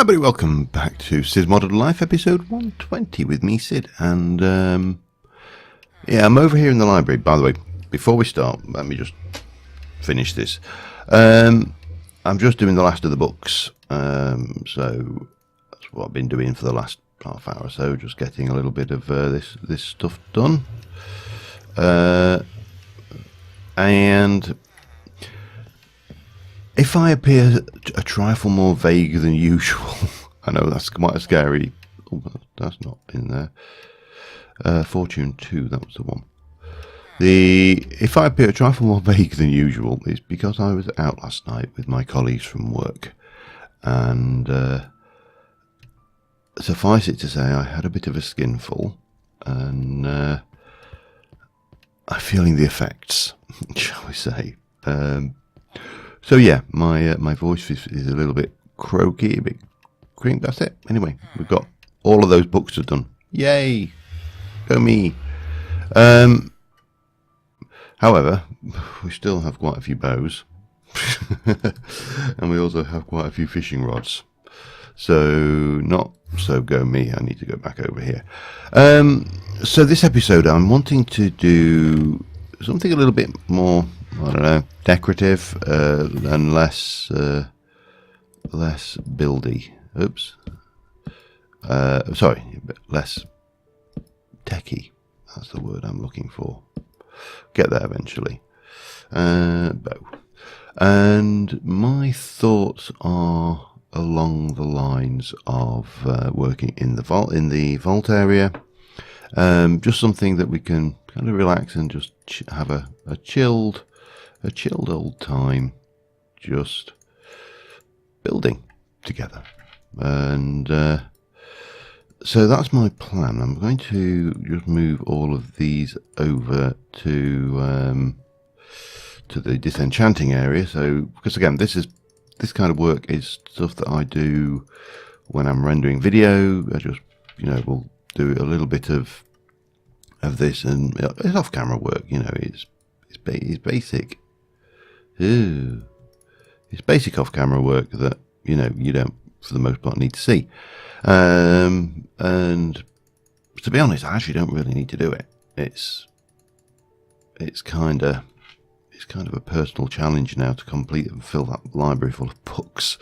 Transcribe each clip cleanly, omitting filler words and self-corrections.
Hi everybody, welcome back to Cids Modern Life, episode 120 with me, Cid. And yeah, I'm over here in the library. By the way, before we start, let me just finish this. I'm just doing the last of the books, so that's what I've been doing for the last half hour or so, just getting a little bit of this stuff done. And if I appear a trifle more vague than usual, I know that's quite a scary. Oh, that's not in there. Fortune 2, that was the one. If I appear a trifle more vague than usual, it's because I was out last night with my colleagues from work, and suffice it to say, I had a bit of a skinful, and I'm feeling the effects, shall we say. So yeah, my voice is a little bit croaky, a bit cream. That's it. Anyway, we've got all of those books are done. Yay! Go me. However, we still have quite a few bows, and we also have quite a few fishing rods. So not so go me. I need to go back over here. So this episode, I'm wanting to do something a little bit more, I don't know, decorative and less buildy. Oops. Sorry, less techie. That's the word I'm looking for. Get there eventually. Bow. And my thoughts are along the lines of working in the vault area. Just something that we can kind of relax and just have a chilled old time, just building together. And so that's my plan. I'm going to just move all of these over to the disenchanting area. So, because again, this kind of work is stuff that I do when I'm rendering video. I just, will do a little bit of this, and it's off-camera work. It's basic. Ooh. It's basic off-camera work that you don't, for the most part, need to see. And to be honest, I actually don't really need to do it. It's kind of a personal challenge now to complete and fill that library full of books.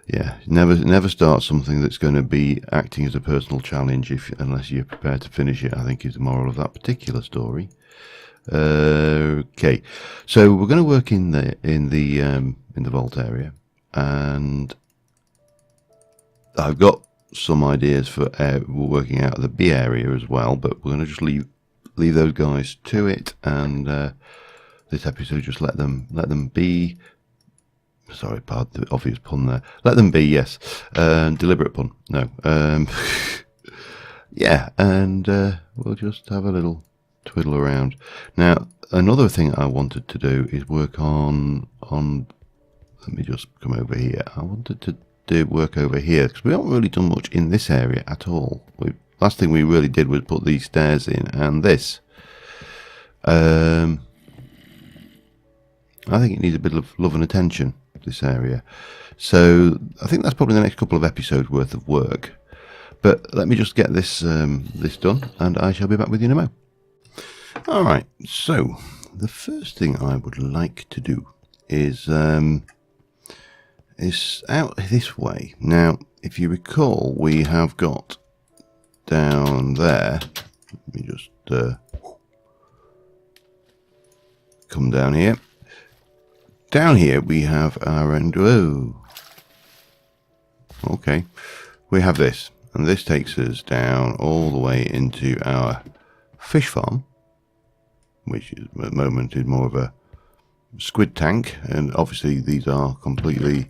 Yeah, never start something that's going to be acting as a personal challenge unless you're prepared to finish it, I think, is the moral of that particular story. Okay, so we're going to work in the vault area, and I've got some ideas for we're working out of the B area as well, but we're going to just leave those guys to it, and this episode just let them be. Sorry, pardon the obvious pun there. Let them be, yes. Deliberate pun. No. Yeah, and we'll just have a little twiddle around. Now, another thing I wanted to do is work on. Let me just come over here. I wanted to do work over here because we haven't really done much in this area at all. Last thing we really did was put these stairs in and this. I think it needs a bit of love and attention, this area. So I think that's probably the next couple of episodes worth of work. But let me just get this done, and I shall be back with you in a moment. All right. So the first thing I would like to do is out this way. Now, if you recall, we have got down there. Let me just come down here. Down here we have our end. Whoa. Okay, we have this, and this takes us down all the way into our fish farm, which is, at the moment is more of a squid tank, and obviously these are completely.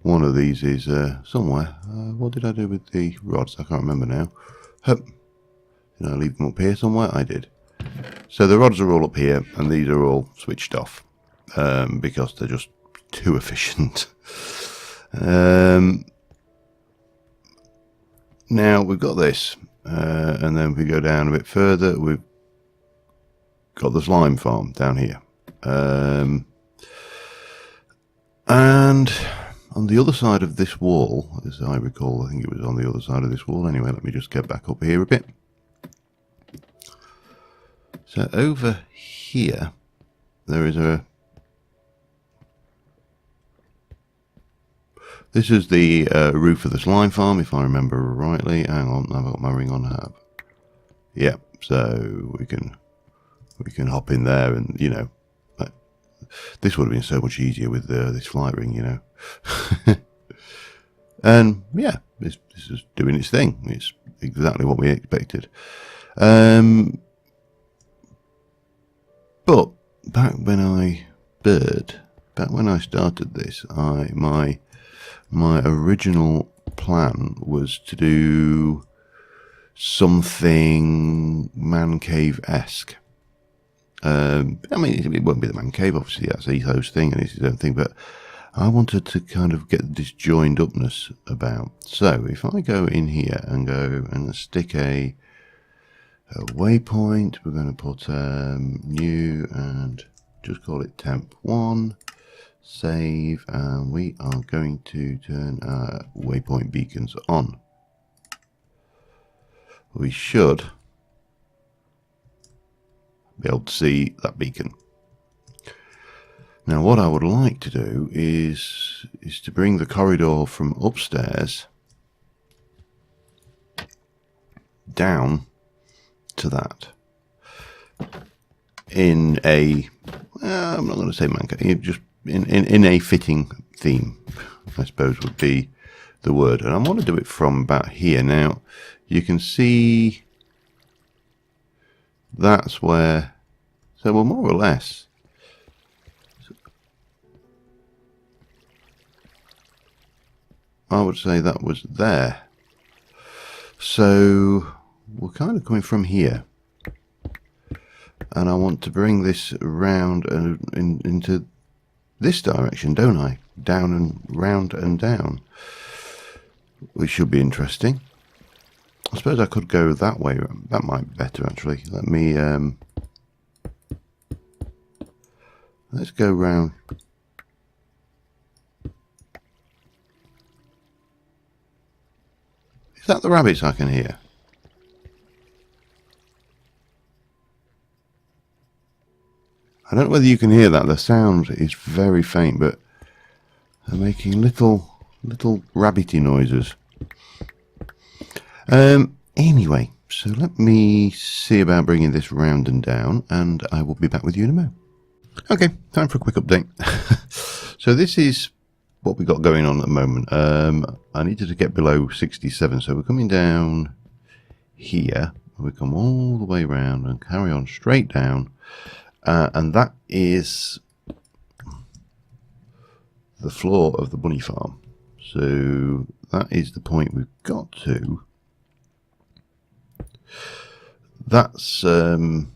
One of these is somewhere. What did I do with the rods? I can't remember now. Did I leave them up here somewhere? I did. So the rods are all up here, and these are all switched off because they're just too efficient. Now we've got this, and then if we go down a bit further, we've got the slime farm down here. And on the other side of this wall, as I recall, I think it was on the other side of this wall. Anyway, let me just get back up here a bit. So over here, there is a... This is the roof of the slime farm, if I remember rightly. Hang on, I've got my ring on have. Yeah, so we can hop in there, and you know, this would have been so much easier with this flight ring, you know. And yeah, this is doing its thing. It's exactly what we expected. But back when I started this, my original plan was to do something man cave-esque. I mean, it won't be the man cave, obviously. That's Etho's thing and it's his own thing, but I wanted to kind of get this joined upness about. So if I go in here and go and stick a waypoint, we're going to put new and just call it temp 1, save, and we are going to turn our waypoint beacons on. We should be able to see that beacon. Now what I would like to do is to bring the corridor from upstairs down to that in a I'm not going to say man cave, just in a fitting theme, I suppose would be the word. And I want to do it from about here. Now you can see that's where, so we're more or less, I would say that was there. So we're kind of coming from here, and I want to bring this around and into this direction, don't I? Down and round and down, which should be interesting. I suppose I could go that way. That might be better, actually. Let me let's go round. Is that the rabbits I can hear? I don't know whether you can hear that. The sound is very faint, but they're making little rabbity noises. Anyway, so let me see about bringing this round and down, and I will be back with you in a moment. Okay, time for a quick update. So this is what we got going on at the moment. I needed to get below 67, so we're coming down here. We come all the way around and carry on straight down, and that is the floor of the bunny farm. So that is the point we've got to. That's and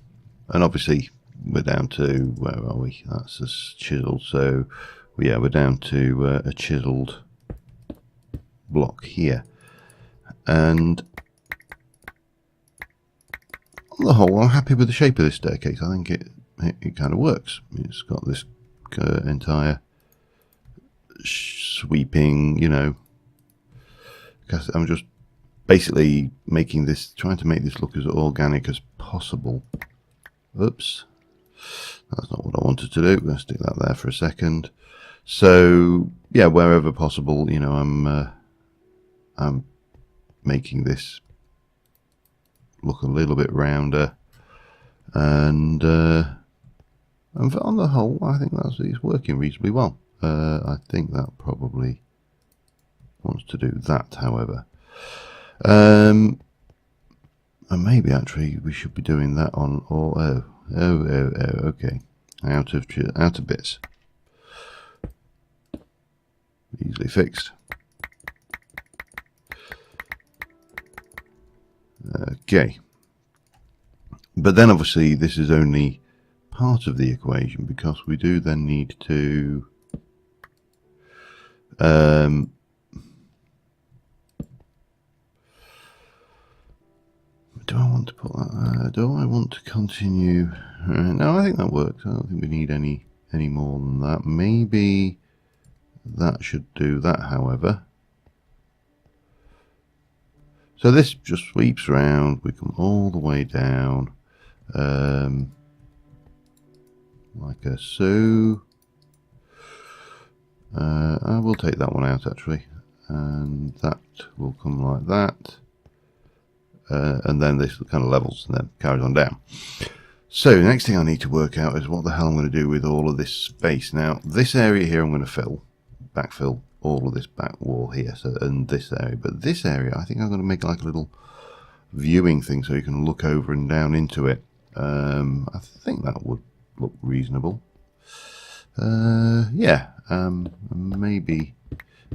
obviously we're down to, where are we? That's a chisel. So yeah, we're down to a chiseled block here, and on the whole I'm happy with the shape of this staircase. I think it kind of works. It's got this entire sweeping, you know, I'm just basically making this, trying to make this look as organic as possible. Oops, that's not what I wanted to do. Let's stick that there for a second. So yeah, wherever possible, you know, I'm making this look a little bit rounder, and on the whole, I think it's working reasonably well. I think that probably wants to do that, however. And maybe actually we should be doing that on all. Okay, out of bits, easily fixed. Okay, but then obviously this is only part of the equation, because we do then need to do I want to put that? Do I want to continue? No, I think that works. I don't think we need any more than that. Maybe That should do that, however. So this just sweeps around. We come all the way down, like a so. I will take that one out actually, and that will come like that, and then this kind of levels and then carries on down. So the next thing I need to work out is what the hell I'm going to do with all of this space. Now this area here I'm going to backfill all of this back wall here, so and this area, but this area I think I'm going to make like a little viewing thing so you can look over and down into it. I think that would look reasonable. Yeah, maybe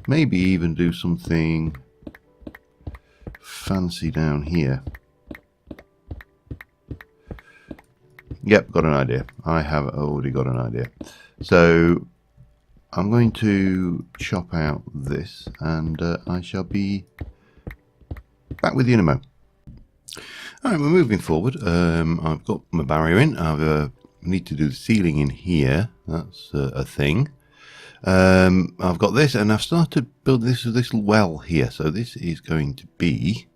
even do something fancy down here. Yep, got an idea. I have already got an idea. So I'm going to chop out this, and I shall be back with you in a moment. Alright, we're moving forward. I've got my barrier in. I need to do the ceiling in here. That's a thing. I've got this, and I've started building this little well here. So this is going to be.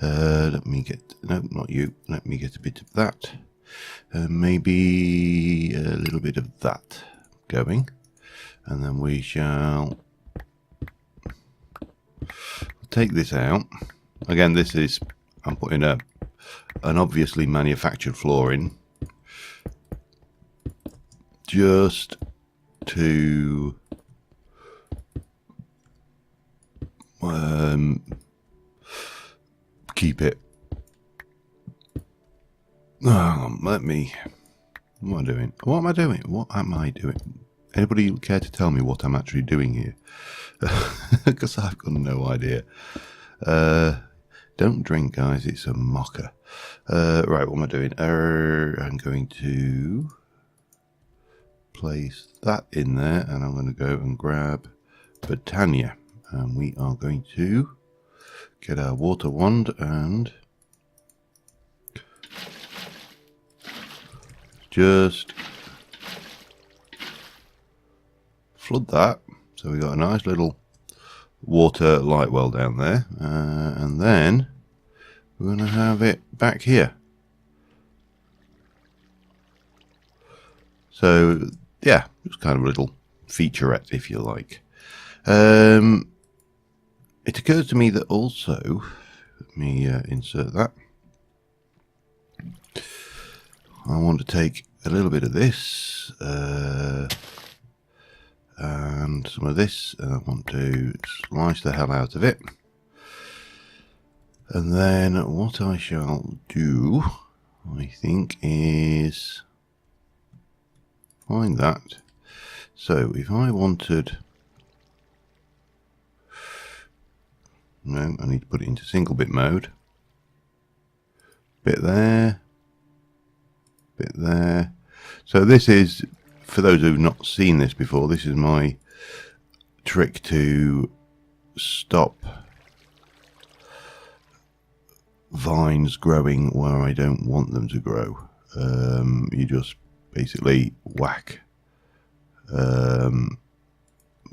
Let me get. No, not you. Let me get a bit of that. Maybe a little bit of that going, and then we shall take this out. Again, this is. I'm putting an obviously manufactured floor in, just to keep it. Let me. What am I doing? What am I doing? What am I doing? Anybody care to tell me what I'm actually doing here? Because I've got no idea. Don't drink, guys. It's a mocker. Right, what am I doing? I'm going to place that in there, and I'm going to go and grab Britannia, and we are going to get our water wand and just flood that. So we got a nice little water light well down there, and then we're going to have it back here. So yeah, just kind of a little featurette, if you like. It occurs to me that also, let me insert that. I want to take a little bit of this and some of this, and I want to slice the hell out of it. And then what I shall do, I think, is find that. So if I wanted, no, I need to put it into single bit mode. Bit there. Bit there. So this is, for those who've not seen this before, this is my trick to stop vines growing where I don't want them to grow. You just basically whack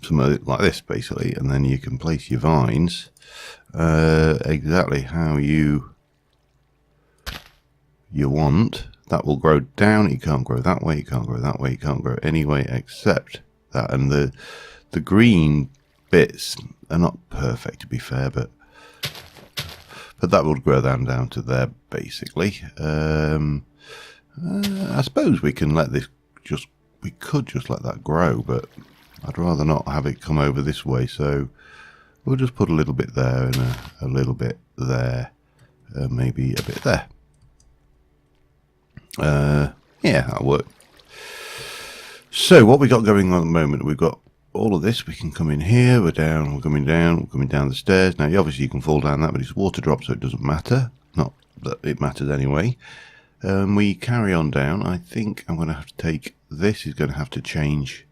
some of it like this, basically, and then you can place your vines exactly how you want. That will grow down. You can't grow that way, you can't grow that way, you can't grow any way except that. And the green bits are not perfect, to be fair, but that will grow down to there, basically. I suppose we can let this we could just let that grow, but I'd rather not have it come over this way, so we'll just put a little bit there and a little bit there, maybe a bit there. Yeah, that'll work. So what we got going on at the moment, we've got all of this. We can come in here, we're coming down the stairs. Now obviously you can fall down that, but it's water drop, so it doesn't matter. Not that it matters anyway. We carry on down. I think I'm going to have to take this, is going to have to change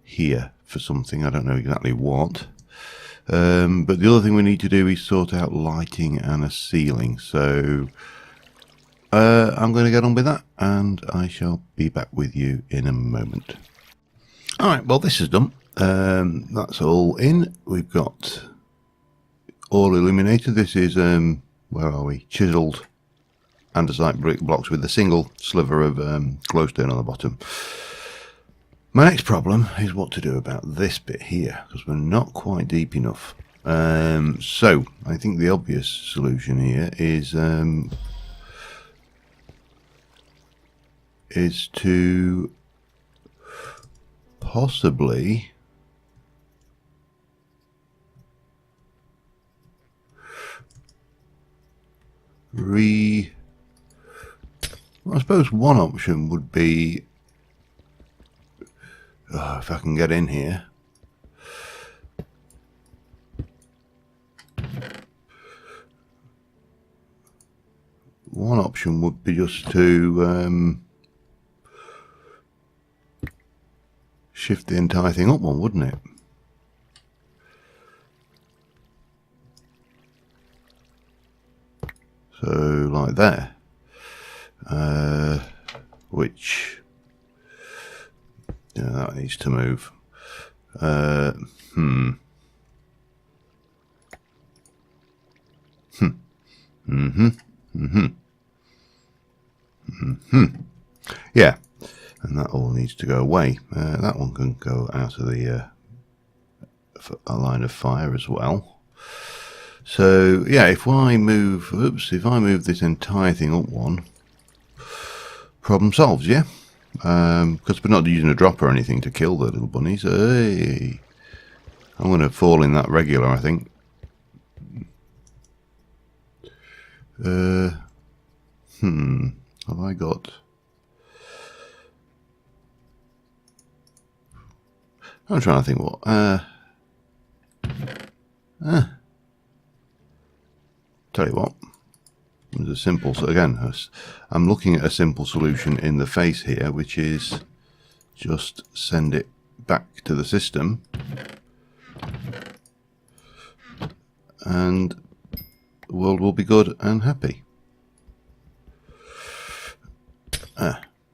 here for something, I don't know exactly what. But the other thing we need to do is sort out lighting and a ceiling, so I'm going to get on with that, and I shall be back with you in a moment. Alright, well this is done. That's all in. We've got all illuminated. This is, where are we? Chiseled andesite brick blocks with a single sliver of glowstone on the bottom. My next problem is what to do about this bit here, because we're not quite deep enough. So I think the obvious solution here is to possibly I suppose one option would be, if I can get in here, one option would be just to shift the entire thing up one, wouldn't it? So like there, which that needs to move. Yeah, and that all needs to go away. That one can go out of the a line of fire as well. So yeah, if I move this entire thing up one, problem solved. Yeah, because we're not using a drop or anything to kill the little bunnies. Hey, I'm going to fall in that regular, I think. Have I got? I'm trying to think what. Tell you what. There's a simple. So again, I'm looking at a simple solution in the face here, which is just send it back to the system, and the world will be good and happy.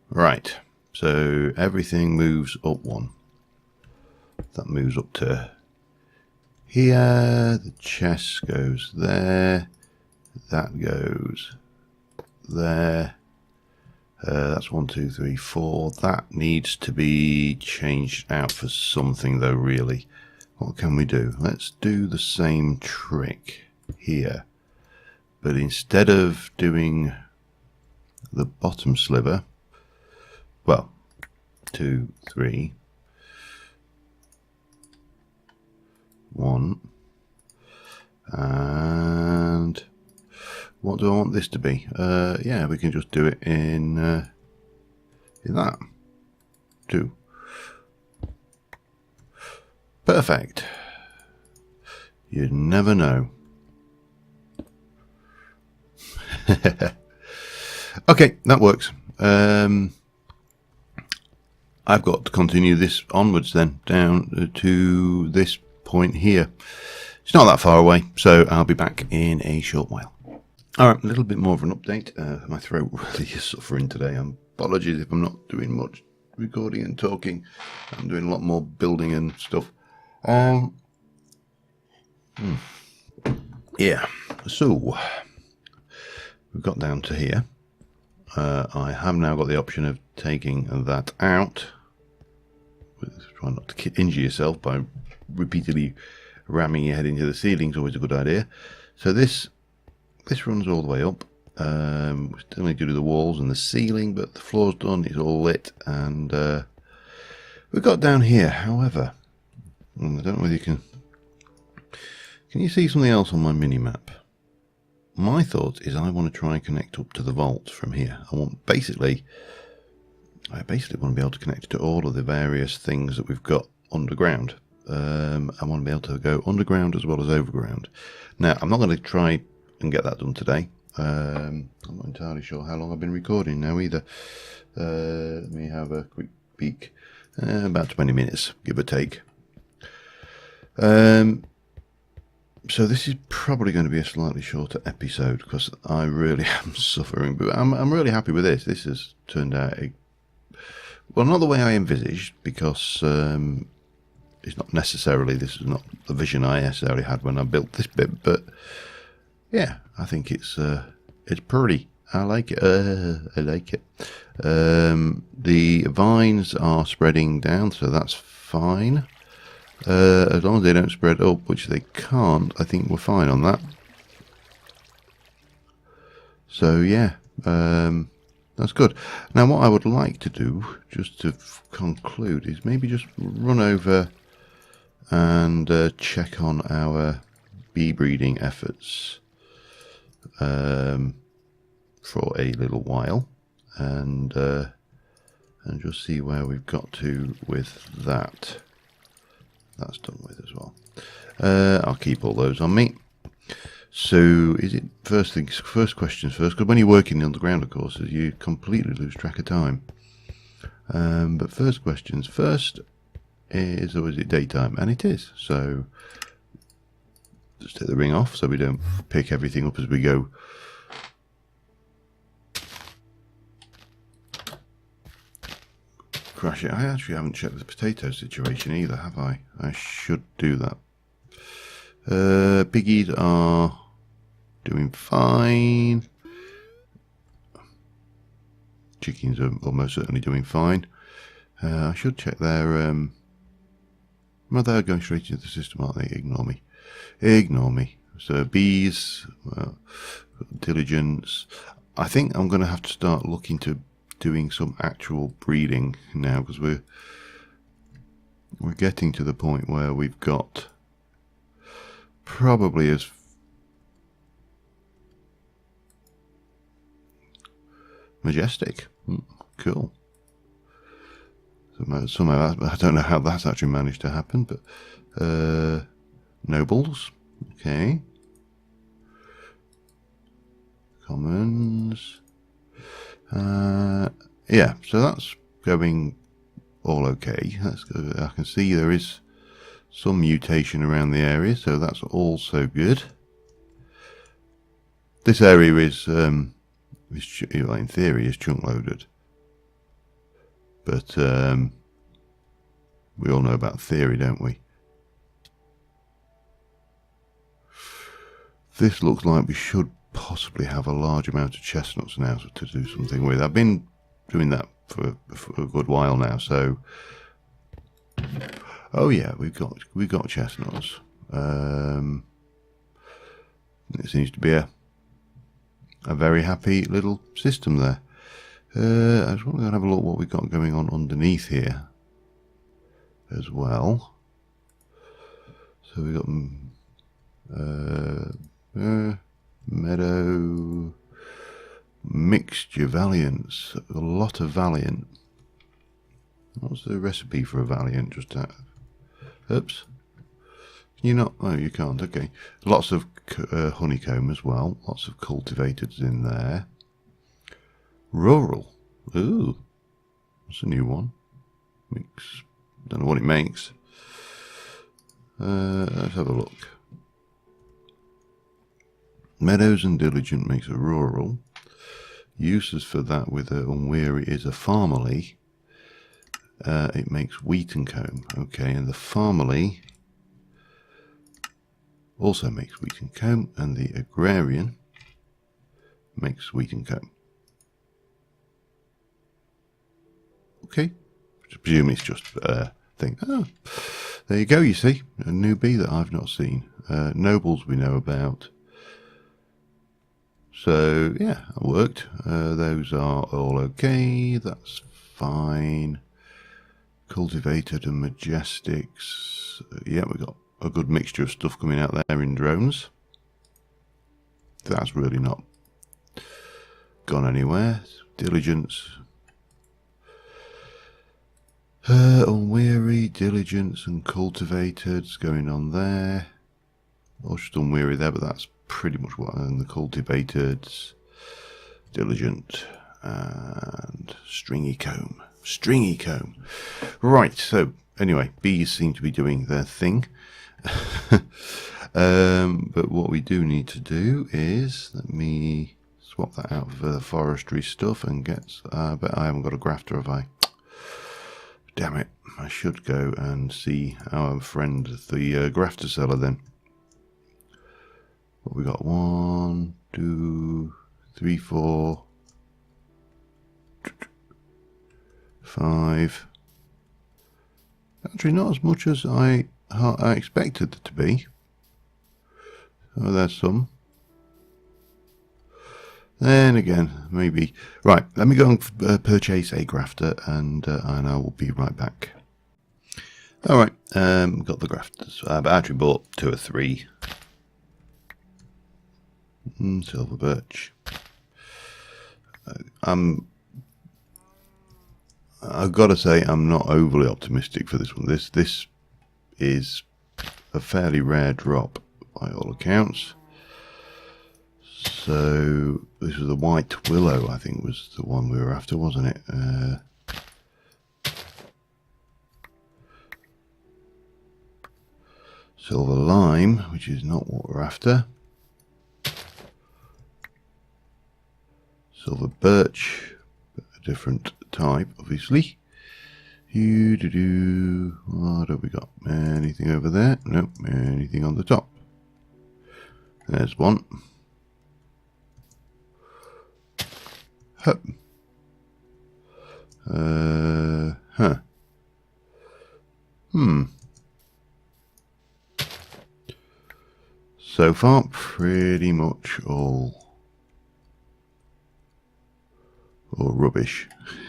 Right, so everything moves up one. That moves up to here. The chest goes there. That goes there. That's 1, 2, 3, 4. That needs to be changed out for something though, really. What can we do? Let's do the same trick here. But instead of doing the bottom sliver, well, 2, 3, 1, and what do I want this to be? Yeah, we can just do it in that. 2. Perfect. You'd never know. Okay, that works. I've got to continue this onwards then, down to this point here. It's not that far away, so I'll be back in a short while. Alright, a little bit more of an update. My throat really is suffering today. Apologies if I'm not doing much recording and talking. I'm doing a lot more building and stuff. Yeah, so we've got down to here. I have now got the option of taking that out. Try not to injure yourself by repeatedly ramming your head into the ceiling is always a good idea. So this runs all the way up. We still need to do the walls and the ceiling, but the floor's done, it's all lit, and we've got down here, however, I don't know whether you can you see something else on my mini-map? My thought is I want to try and connect up to the vault from here. I basically want to be able to connect to all of the various things that we've got underground. I want to be able to go underground as well as overground. Now, I'm not going to try and get that done today. I'm not entirely sure how long I've been recording now either. Let me have a quick peek. About 20 minutes, give or take. So this is probably going to be a slightly shorter episode because I really am suffering, but I'm really happy with this. This has turned out well, not the way I envisaged, because it's not necessarily, this is not the vision I necessarily had when I built this bit, but yeah, I think it's pretty. I like it. I like it. The vines are spreading down, so that's fine. As long as they don't spread up, which they can't, I think we're fine on that. So yeah, that's good. Now what I would like to do, just to conclude, is maybe just run over and check on our bee breeding efforts for a little while, and just see where we've got to with that. That's done with as well. I'll keep all those on me. So is it first questions first? Because when you're working on the ground, of course, you completely lose track of time. But first questions first is, or is it daytime? And it is. So just take the ring off so we don't pick everything up as we go. Crash it. I actually haven't checked the potato situation either, have I? I should do that. Piggies are doing fine. Chickens are almost certainly doing fine. I should check their... well, they're going straight into the system, aren't they? Ignore me. Ignore me. So bees, diligence. I think I'm going to have to start looking to doing some actual breeding now, because we're getting to the point where we've got probably as majestic. Cool. Somehow I don't know how that's actually managed to happen, but nobles, okay, commons, yeah, so that's going all okay. That's good. I can see there is some mutation around the area, so that's also good. This area is in theory is chunk loaded, but we all know about theory, don't we? This looks like we should possibly have a large amount of chestnuts now to do something with. I've been doing that for a good while now, so oh yeah, we've got chestnuts. It seems to be a very happy little system there. I just want to have a look what we've got going on underneath here as well. So we've got meadow, mixture, valiance, a lot of valiant. What's the recipe for a valiant? Just that. Oops. Can you not? Oh, you can't. Okay. Lots of honeycomb as well. Lots of cultivators in there. Rural. Ooh. That's a new one. Mix. Don't know what it makes. Let's have a look. Meadows and diligent makes a rural. Uses for that with a unweary is a farmerly. It makes wheat and comb. Okay, and the farmerly also makes wheat and comb, and the agrarian makes wheat and comb. Okay, I presume it's just a thing. Oh, there you go, you see. A new bee that I've not seen. Nobles we know about. So, yeah, it worked. Those are all okay. That's fine. Cultivated and majestics. Yeah, we've got a good mixture of stuff coming out there in drones. That's really not gone anywhere. Diligence. Unweary, diligence and cultivated's going on there. Or just unweary there, but that's pretty much what. And the cultivated's diligent and stringy comb. Stringy comb. Right, so anyway, bees seem to be doing their thing. But what we do need to do is, let me swap that out for the forestry stuff and get, but I haven't got a grafter, have I? Damn it. I should go and see our friend, the grafter seller then. What we got? 1, 2, 3, 4, 5. Actually, not as much as I expected it to be. Oh, there's some. Then again, maybe. Right, let me go and purchase a grafter, and I will be right back. Alright, got the grafters. But I actually bought 2 or 3. Silver birch. I've got to say, I'm not overly optimistic for this one. This is a fairly rare drop by all accounts. So this was the white willow, I think, was the one we were after, wasn't it? Silver lime, which is not what we're after. Silver birch, a different type, obviously. What have we got? Anything over there? Nope. Anything on the top? There's one. Huh. So far, pretty much all rubbish.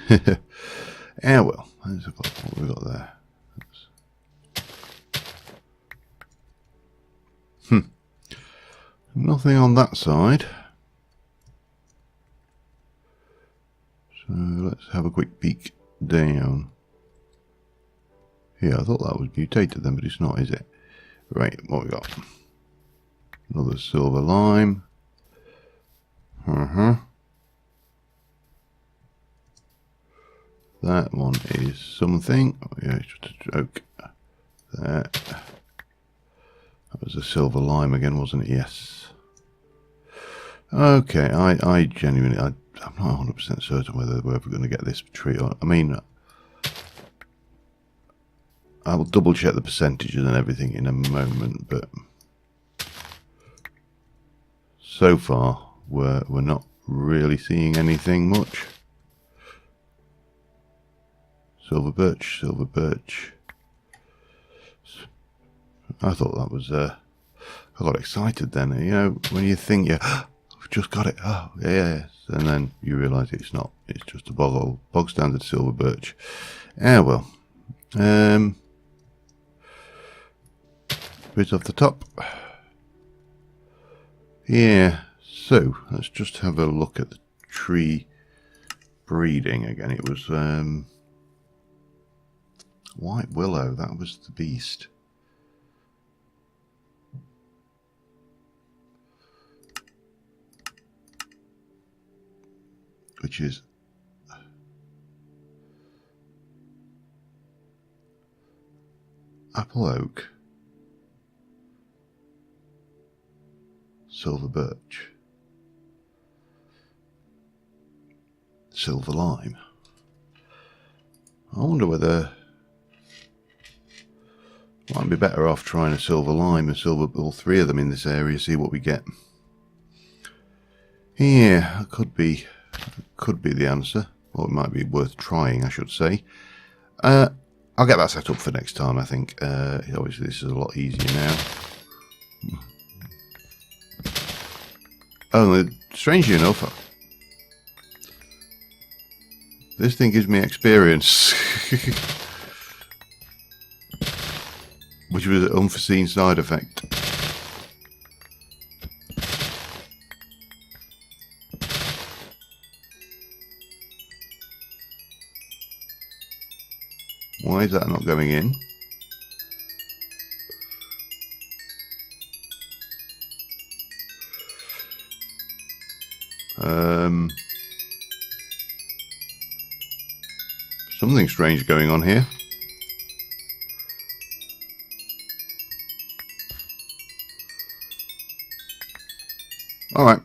Yeah, well, let's have a look what we've got there. Nothing on that side. So let's have a quick peek down. Yeah, I thought that was mutated then, but it's not, is it? Right, what we got? Another silver lime. That one is something. Oh yeah, it's just a joke. There. That was a silver lime again, wasn't it? Yes. Okay, I genuinely, I'm not 100% certain whether we're ever going to get this tree on. I mean, I will double check the percentages and everything in a moment, but so far we're not really seeing anything much. Silver birch, silver birch. I thought that was, I got excited then, you know, when you think, yeah, we've just got it, oh, yes, and then you realise it's not, it's just a bog standard silver birch. Yeah, well, bit off the top. Yeah, so, let's just have a look at the tree breeding again. It was, white willow, that was the beast. Which is apple oak, silver birch, silver lime. I wonder whether might be better off trying a silver lime and silver, all 3 of them in this area, see what we get. Yeah, it could be the answer, or it might be worth trying, I should say. I'll get that set up for next time, I think. Obviously this is a lot easier now. Oh, strangely enough, this thing gives me experience. Which was an unforeseen side effect. Why is that not going in? Something strange going on here. Alright.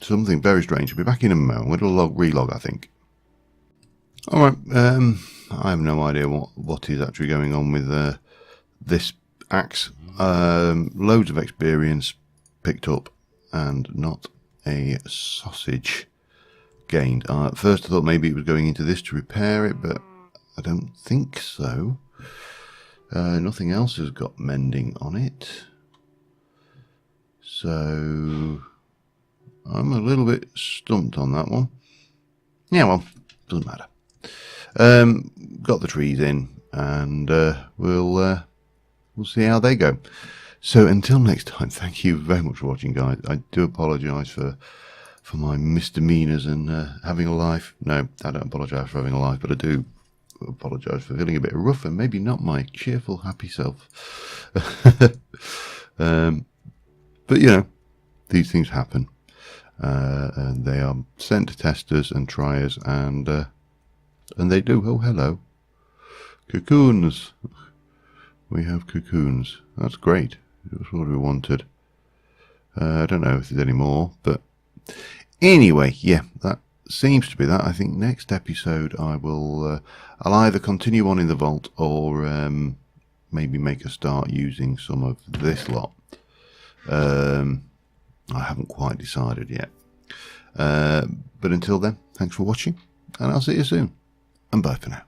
Something very strange. I'll be back in a moment. We'll relog, I think. Alright, I have no idea what is actually going on with this axe. Loads of experience picked up and not a sausage gained. At first I thought maybe it was going into this to repair it, but I don't think so. Nothing else has got mending on it. So I'm a little bit stumped on that one. Yeah, well, doesn't matter. Got the trees in, and we'll see how they go. So until next time, thank you very much for watching, guys. I do apologise for my misdemeanours and having a life. No, I don't apologise for having a life, but I do apologise for feeling a bit rough and maybe not my cheerful, happy self. But you know, these things happen, and they are sent to testers and triers, and they do. Oh, hello, cocoons. We have cocoons. That's great. That's what we wanted. I don't know if there's any more, but anyway, yeah, that seems to be that. I think next episode I'll either continue on in the vault or maybe make a start using some of this lot. I haven't quite decided yet. But until then, thanks for watching, and I'll see you soon. And bye for now.